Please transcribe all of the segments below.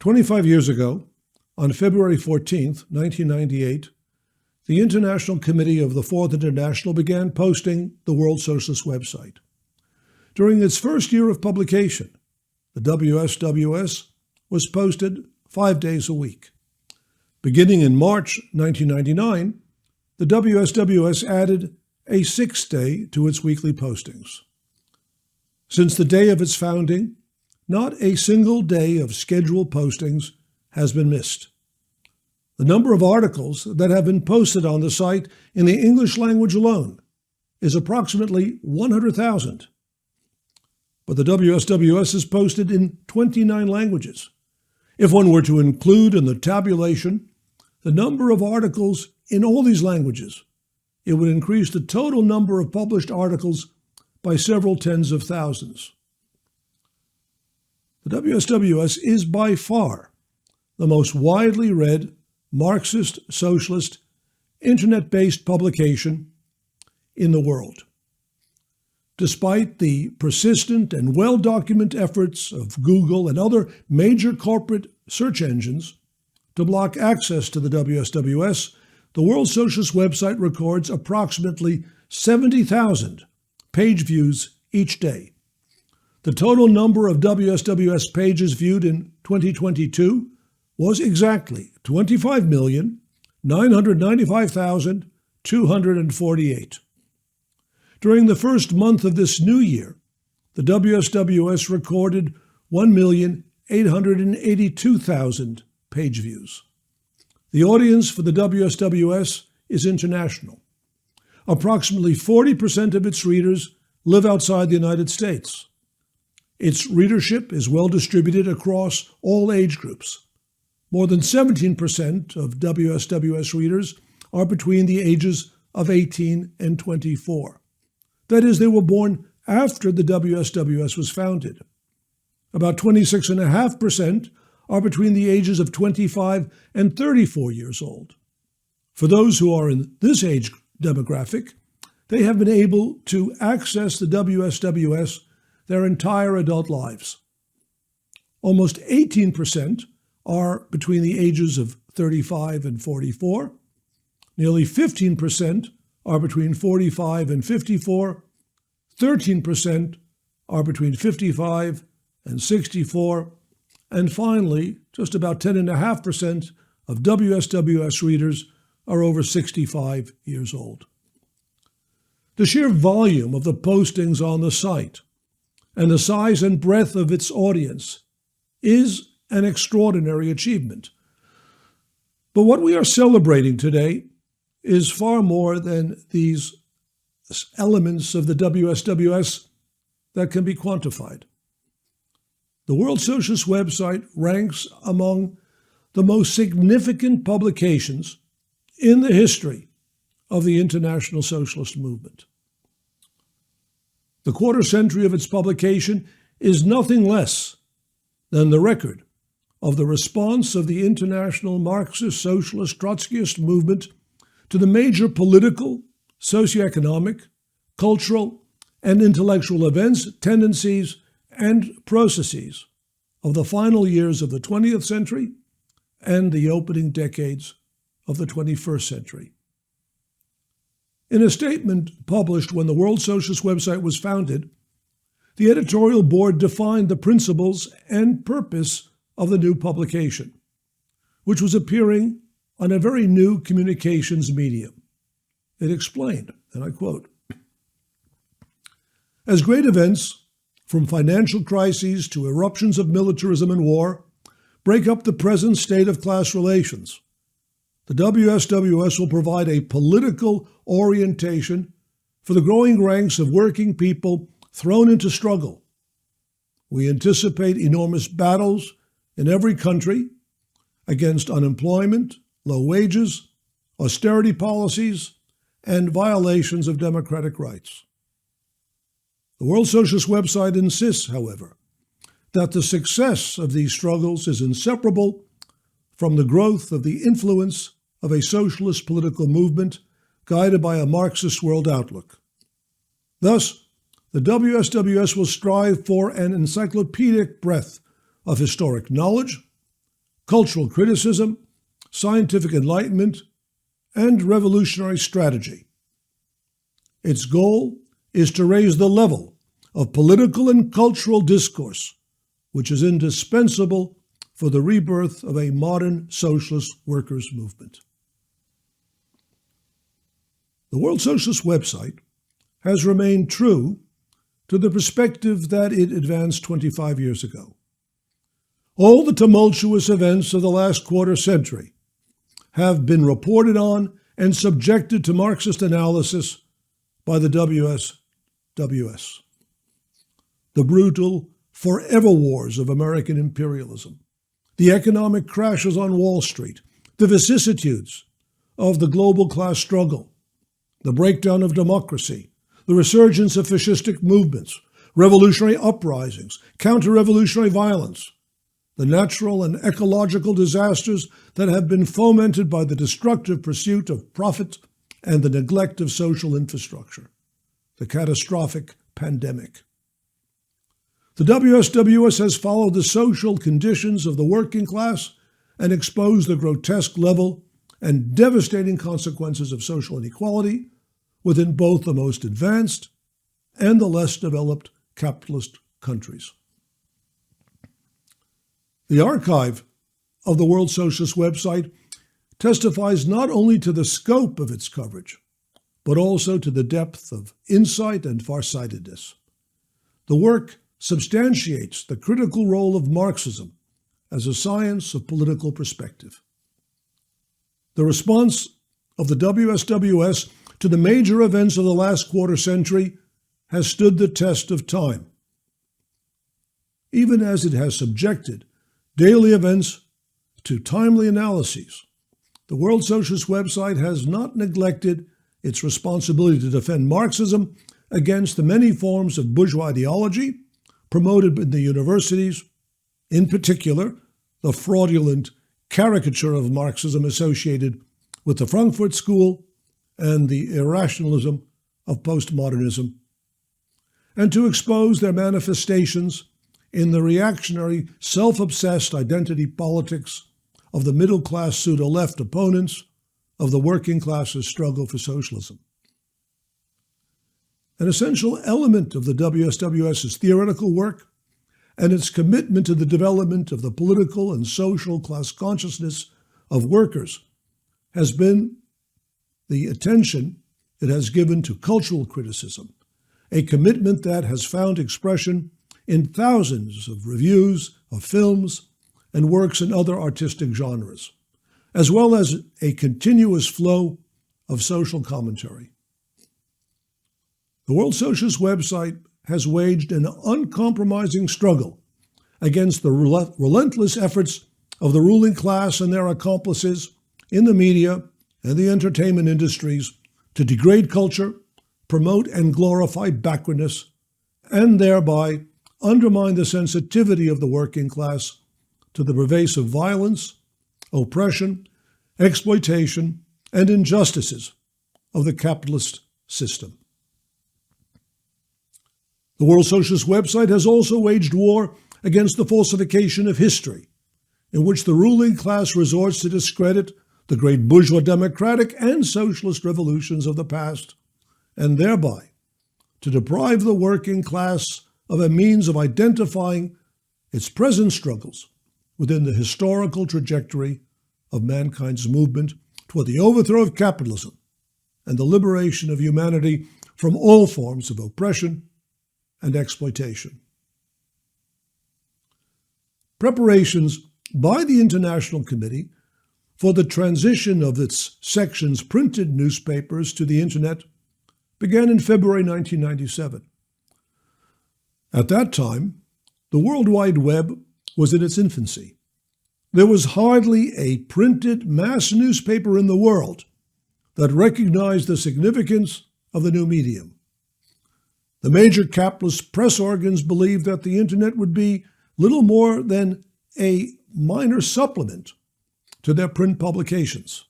25 years ago, on February 14, 1998, the International Committee of the Fourth International began posting the World Socialist website. During its first year of publication, the WSWS was posted 5 days a week. Beginning in March 1999, the WSWS added a 6th day to its weekly postings. Since the day of its founding, not a single day of scheduled postings has been missed. The number of articles that have been posted on the site in the English language alone is approximately 100,000. But the WSWS is posted in 29 languages. If one were to include in the tabulation the number of articles in all these languages, it would increase the total number of published articles by several tens of thousands. The WSWS is by far the most widely read Marxist, socialist, internet-based publication in the world. Despite the persistent and well-documented efforts of Google and other major corporate search engines to block access to the WSWS, the World Socialist website records approximately 70,000 page views each day. The total number of WSWS pages viewed in 2022 was exactly 25,995,248. During the first month of this new year, the WSWS recorded 1,882,000 page views. The audience for the WSWS is international. Approximately 40% of its readers live outside the United States. Its readership is well distributed across all age groups. More than 17% of WSWS readers are between the ages of 18 and 24. That is, they were born after the WSWS was founded. About 26.5% are between the ages of 25 and 34 years old. For those who are in this age demographic, they have been able to access the WSWS their entire adult lives. Almost 18% are between the ages of 35 and 44. Nearly 15% are between 45 and 54. 13% are between 55 and 64. And finally, just about 10.5% of WSWS readers are over 65 years old. The sheer volume of the postings on the site and the size and breadth of its audience is an extraordinary achievement. But what we are celebrating today is far more than these elements of the WSWS that can be quantified. The World Socialist website ranks among the most significant publications in the history of the international socialist movement. The quarter century of its publication is nothing less than the record of the response of the international Marxist, Socialist, Trotskyist movement to the major political, socioeconomic, cultural, and intellectual events, tendencies, and processes of the final years of the 20th century and the opening decades of the 21st century. In a statement published when the World Socialist website was founded, the editorial board defined the principles and purpose of the new publication, which was appearing on a very new communications medium. It explained, and I quote, "As great events, from financial crises to eruptions of militarism and war, break up the present state of class relations, the WSWS will provide a political orientation for the growing ranks of working people thrown into struggle. We anticipate enormous battles in every country against unemployment, low wages, austerity policies, and violations of democratic rights. The World Socialist website insists, however, that the success of these struggles is inseparable from the growth of the influence of a socialist political movement guided by a Marxist world outlook. Thus, the WSWS will strive for an encyclopedic breadth of historic knowledge, cultural criticism, scientific enlightenment, and revolutionary strategy. Its goal is to raise the level of political and cultural discourse, which is indispensable for the rebirth of a modern socialist workers' movement. The World Socialist website has remained true to the perspective that it advanced 25 years ago. All the tumultuous events of the last quarter century have been reported on and subjected to Marxist analysis by the WSWS. The brutal forever wars of American imperialism, the economic crashes on Wall Street, the vicissitudes of the global class struggle, the breakdown of democracy, the resurgence of fascistic movements, revolutionary uprisings, counter-revolutionary violence, the natural and ecological disasters that have been fomented by the destructive pursuit of profit and the neglect of social infrastructure, the catastrophic pandemic. The WSWS has followed the social conditions of the working class and exposed the grotesque level and devastating consequences of social inequality within both the most advanced and the less developed capitalist countries. The archive of the World Socialist website testifies not only to the scope of its coverage, but also to the depth of insight and farsightedness. The work substantiates the critical role of Marxism as a science of political perspective. The response of the WSWS to the major events of the last quarter century has stood the test of time, even as it has subjected daily events to timely analyses. The World Socialist website has not neglected its responsibility to defend Marxism against the many forms of bourgeois ideology promoted in the universities, in particular, the fraudulent caricature of Marxism associated with the Frankfurt School and the irrationalism of postmodernism, and to expose their manifestations in the reactionary, self-obsessed identity politics of the middle-class pseudo-left opponents of the working class's struggle for socialism. An essential element of the WSWS's theoretical work and its commitment to the development of the political and social class consciousness of workers has been the attention it has given to cultural criticism, a commitment that has found expression in thousands of reviews of films and works in other artistic genres, as well as a continuous flow of social commentary. The World Socialist website has waged an uncompromising struggle against the relentless efforts of the ruling class and their accomplices in the media and the entertainment industries to degrade culture, promote and glorify backwardness, and thereby undermine the sensitivity of the working class to the pervasive violence, oppression, exploitation, and injustices of the capitalist system. The World Socialist website has also waged war against the falsification of history, in which the ruling class resorts to discredit the great bourgeois democratic and socialist revolutions of the past, and thereby to deprive the working class of a means of identifying its present struggles within the historical trajectory of mankind's movement toward the overthrow of capitalism and the liberation of humanity from all forms of oppression and exploitation. Preparations by the International Committee for the transition of its section's printed newspapers to the Internet began in February 1997. At that time, the World Wide Web was in its infancy. There was hardly a printed mass newspaper in the world that recognized the significance of the new medium. The major capitalist press organs believed that the Internet would be little more than a minor supplement to their print publications.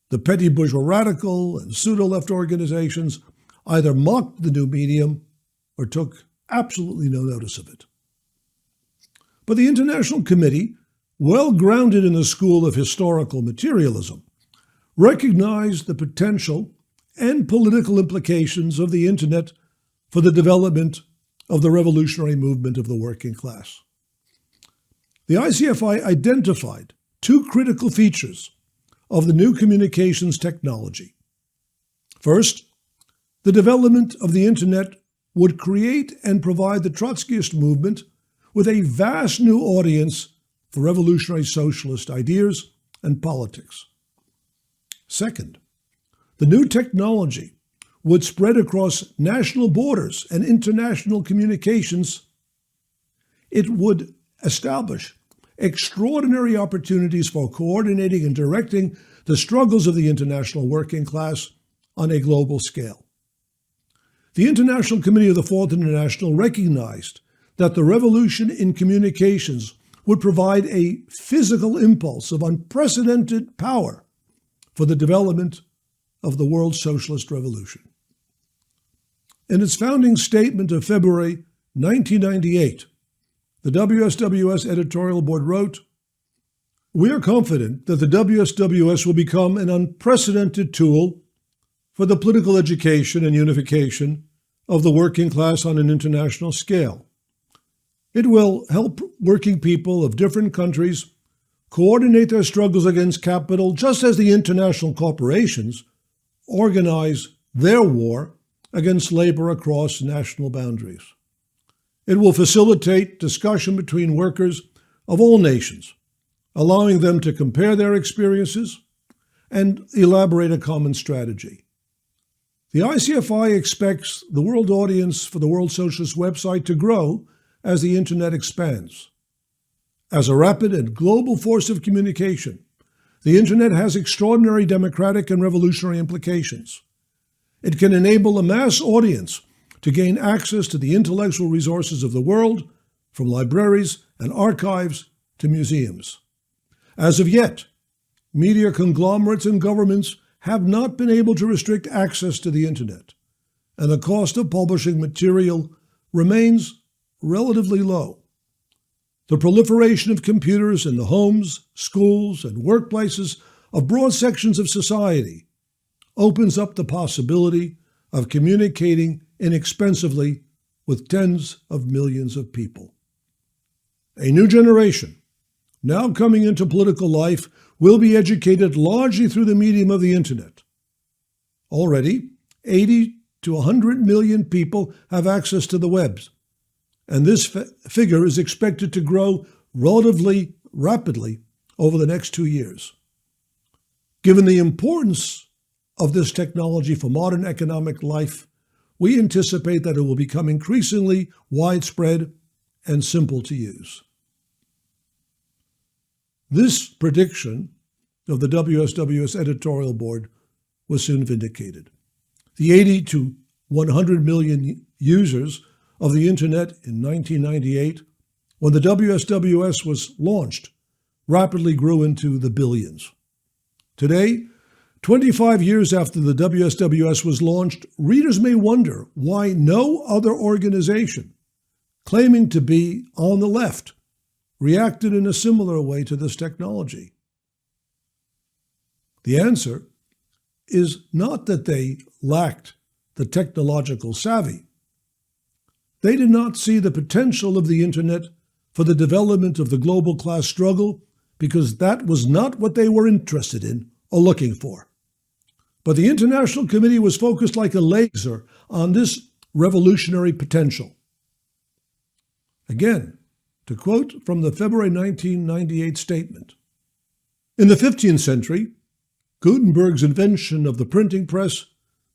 The petty bourgeois radical and pseudo-left organizations either mocked the new medium or took absolutely no notice of it. But the International Committee well grounded in the school of historical materialism, recognized the potential and political implications of the Internet for the development of the revolutionary movement of the working class. The ICFI identified two critical features of the new communications technology. First, the development of the Internet would create and provide the Trotskyist movement with a vast new audience for revolutionary socialist ideas and politics. Second, the new technology would spread across national borders and international communications. It would establish extraordinary opportunities for coordinating and directing the struggles of the international working class on a global scale. The International Committee of the Fourth International recognized that the revolution in communications would provide a physical impulse of unprecedented power for the development of the world socialist revolution. In its founding statement of February 1998, the WSWS editorial board wrote, "We are confident that the WSWS will become an unprecedented tool for the political education and unification of the working class on an international scale. It will help working people of different countries coordinate their struggles against capital, just as the international corporations organize their war against labor across national boundaries. It will facilitate discussion between workers of all nations, allowing them to compare their experiences and elaborate a common strategy. The ICFI expects the world audience for the World Socialist website to grow as the Internet expands. As a rapid and global force of communication, the Internet has extraordinary democratic and revolutionary implications. It can enable a mass audience to gain access to the intellectual resources of the world, from libraries and archives to museums. As of yet, media conglomerates and governments have not been able to restrict access to the Internet, and the cost of publishing material remains relatively low. The proliferation of computers in the homes, schools, and workplaces of broad sections of society opens up the possibility of communicating inexpensively with tens of millions of people. A new generation, now coming into political life, will be educated largely through the medium of the Internet. Already, 80 to 100 million people have access to the web, and this figure is expected to grow relatively rapidly over the next 2 years. Given the importance of this technology for modern economic life, we anticipate that it will become increasingly widespread and simple to use. This prediction of the WSWS editorial board was soon vindicated. The 80 to 100 million users of the Internet in 1998, when the WSWS was launched, rapidly grew into the billions. Today, 25 years after the WSWS was launched, readers may wonder why no other organization claiming to be on the left reacted in a similar way to this technology. The answer is not that they lacked the technological savvy. They did not see the potential of the Internet for the development of the global class struggle because that was not what they were interested in or looking for. But the International Committee was focused like a laser on this revolutionary potential. Again, to quote from the February 1998 statement, "In the 15th century, Gutenberg's invention of the printing press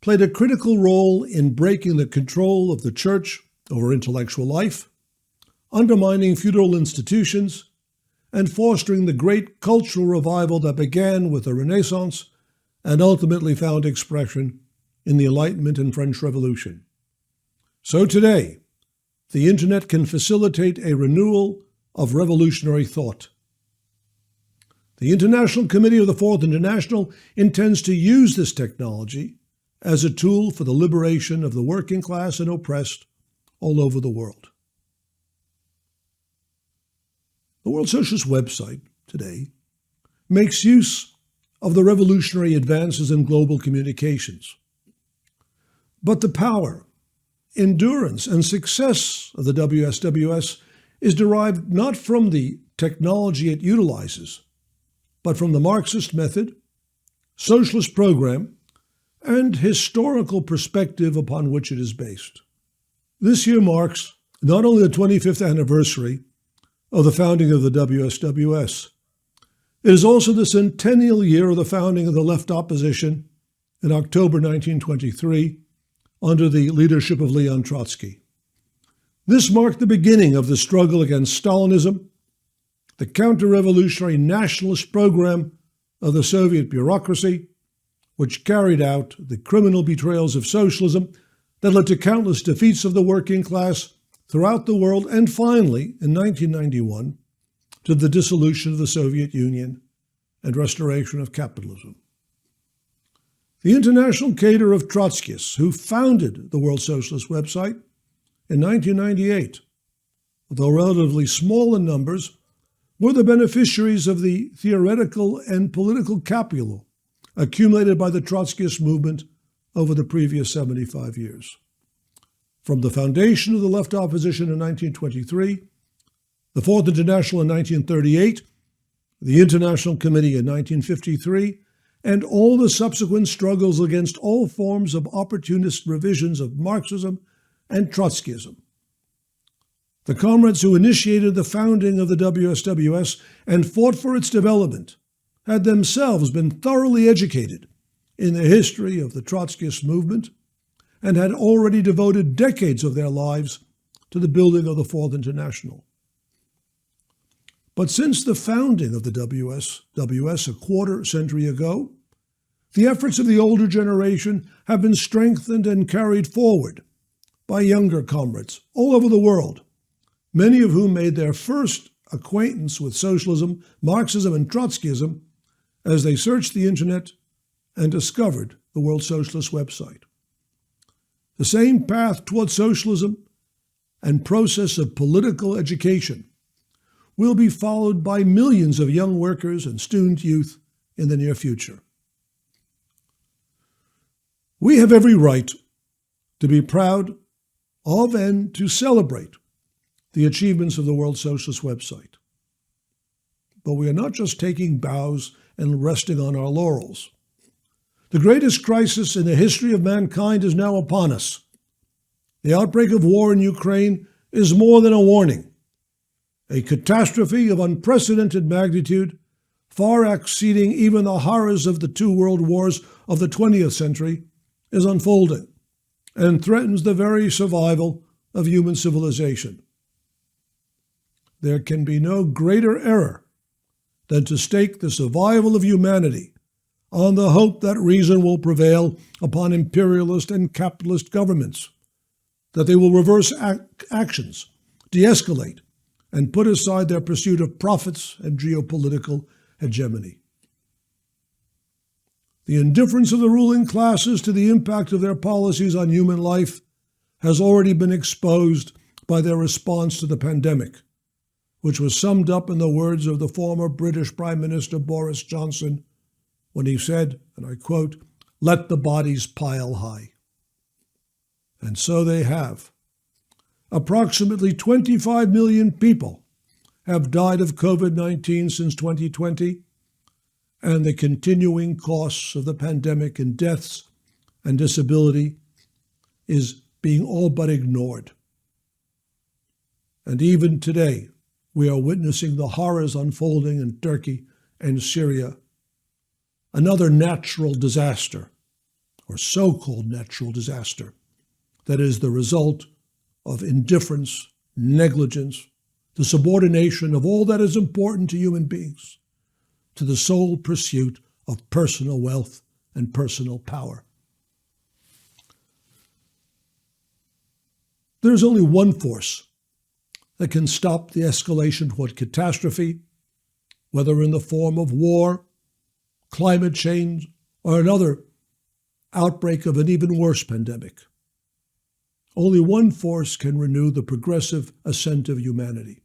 played a critical role in breaking the control of the church over intellectual life, undermining feudal institutions, and fostering the great cultural revival that began with the Renaissance and ultimately found expression in the Enlightenment and French Revolution. So today, the Internet can facilitate a renewal of revolutionary thought. The International Committee of the Fourth International intends to use this technology as a tool for the liberation of the working class and oppressed all over the world." The World Socialist website today makes use of the revolutionary advances in global communications. But the power, endurance, and success of the WSWS is derived not from the technology it utilizes, but from the Marxist method, socialist program, and historical perspective upon which it is based. This year marks not only the 25th anniversary of the founding of the WSWS, it is also the centennial year of the founding of the left opposition in October 1923 under the leadership of Leon Trotsky. This marked the beginning of the struggle against Stalinism, the counter-revolutionary nationalist program of the Soviet bureaucracy, which carried out the criminal betrayals of socialism that led to countless defeats of the working class throughout the world, and finally, in 1991, to the dissolution of the Soviet Union and restoration of capitalism. The international cadre of Trotskyists who founded the World Socialist website in 1998, although relatively small in numbers, were the beneficiaries of the theoretical and political capital accumulated by the Trotskyist movement over the previous 75 years. From the foundation of the left opposition in 1923, the Fourth International in 1938, the International Committee in 1953, and all the subsequent struggles against all forms of opportunist revisions of Marxism and Trotskyism. The comrades who initiated the founding of the WSWS and fought for its development had themselves been thoroughly educated in the history of the Trotskyist movement and had already devoted decades of their lives to the building of the Fourth International. But since the founding of the WSWS a quarter century ago, the efforts of the older generation have been strengthened and carried forward by younger comrades all over the world, many of whom made their first acquaintance with socialism, Marxism, and Trotskyism as they searched the internet and discovered the World Socialist website. The same path toward socialism and process of political education will be followed by millions of young workers and student youth in the near future. We have every right to be proud of and to celebrate the achievements of the World Socialist website. But we are not just taking bows and resting on our laurels. The greatest crisis in the history of mankind is now upon us. The outbreak of war in Ukraine is more than a warning. A catastrophe of unprecedented magnitude, far exceeding even the horrors of the two world wars of the 20th century, is unfolding and threatens the very survival of human civilization. There can be no greater error than to stake the survival of humanity on the hope that reason will prevail upon imperialist and capitalist governments, that they will reverse actions, de-escalate, and put aside their pursuit of profits and geopolitical hegemony. The indifference of the ruling classes to the impact of their policies on human life has already been exposed by their response to the pandemic, which was summed up in the words of the former British Prime Minister Boris Johnson when he said, and I quote, "Let the bodies pile high." And so they have. Approximately 25 million people have died of COVID-19 since 2020, and the continuing costs of the pandemic in deaths and disability is being all but ignored. And even today, we are witnessing the horrors unfolding in Turkey and Syria, another natural disaster, or so-called natural disaster, that is the result of indifference, negligence, the subordination of all that is important to human beings to the sole pursuit of personal wealth and personal power. There is only one force that can stop the escalation toward catastrophe, whether in the form of war, climate change, or another outbreak of an even worse pandemic. Only one force can renew the progressive ascent of humanity.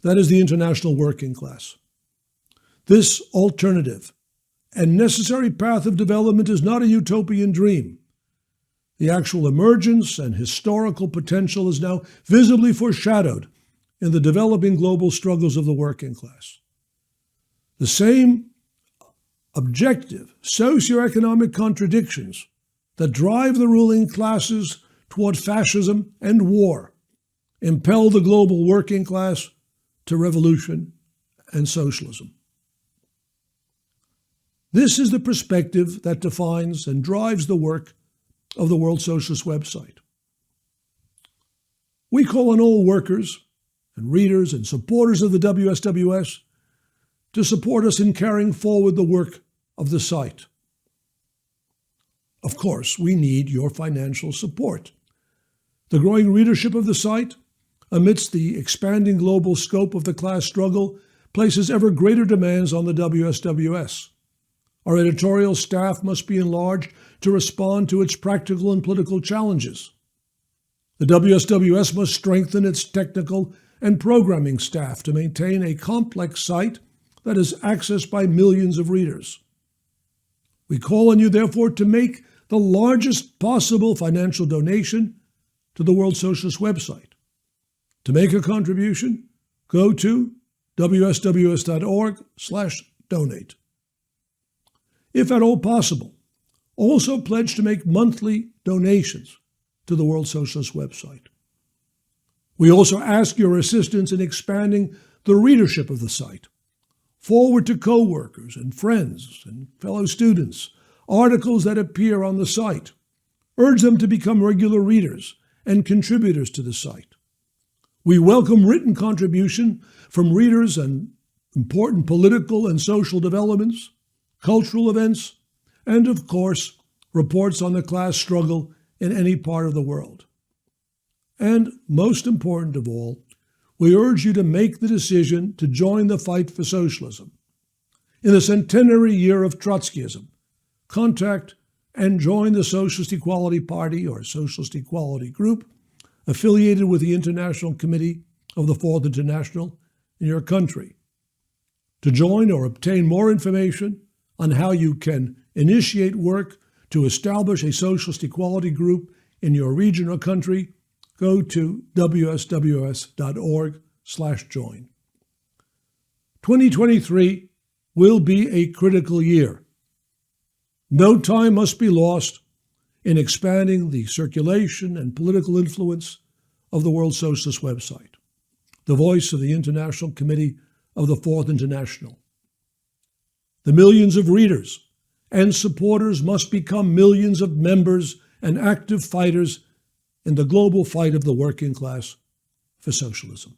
That is the international working class. This alternative and necessary path of development is not a utopian dream. The actual emergence and historical potential is now visibly foreshadowed in the developing global struggles of the working class. The same objective socioeconomic contradictions that drive the ruling classes toward fascism and war impel the global working class to revolution and socialism. This is the perspective that defines and drives the work of the World Socialist website. We call on all workers and readers and supporters of the WSWS to support us in carrying forward the work of the site. Of course, we need your financial support. The growing readership of the site, amidst the expanding global scope of the class struggle, places ever greater demands on the WSWS. Our editorial staff must be enlarged to respond to its practical and political challenges. The WSWS must strengthen its technical and programming staff to maintain a complex site that is accessed by millions of readers. We call on you, therefore, to make the largest possible financial donation to the World Socialist website. To make a contribution, go to wsws.org/donate. If at all possible, also pledge to make monthly donations to the World Socialist website. We also ask your assistance in expanding the readership of the site. Forward to co-workers and friends and fellow students articles that appear on the site. Urge them to become regular readers and contributors to the site. We welcome written contribution from readers on important political and social developments, cultural events, and of course, reports on the class struggle in any part of the world. And most important of all, we urge you to make the decision to join the fight for socialism. In the centenary year of Trotskyism, contact and join the Socialist Equality Party or Socialist Equality Group affiliated with the International Committee of the Fourth International in your country. To join or obtain more information on how you can initiate work to establish a Socialist Equality Group in your region or country, go to wsws.org/join. 2023 will be a critical year. No time must be lost in expanding the circulation and political influence of the World Socialist website, the voice of the International Committee of the Fourth International. The millions of readers and supporters must become millions of members and active fighters in the global fight of the working class for socialism.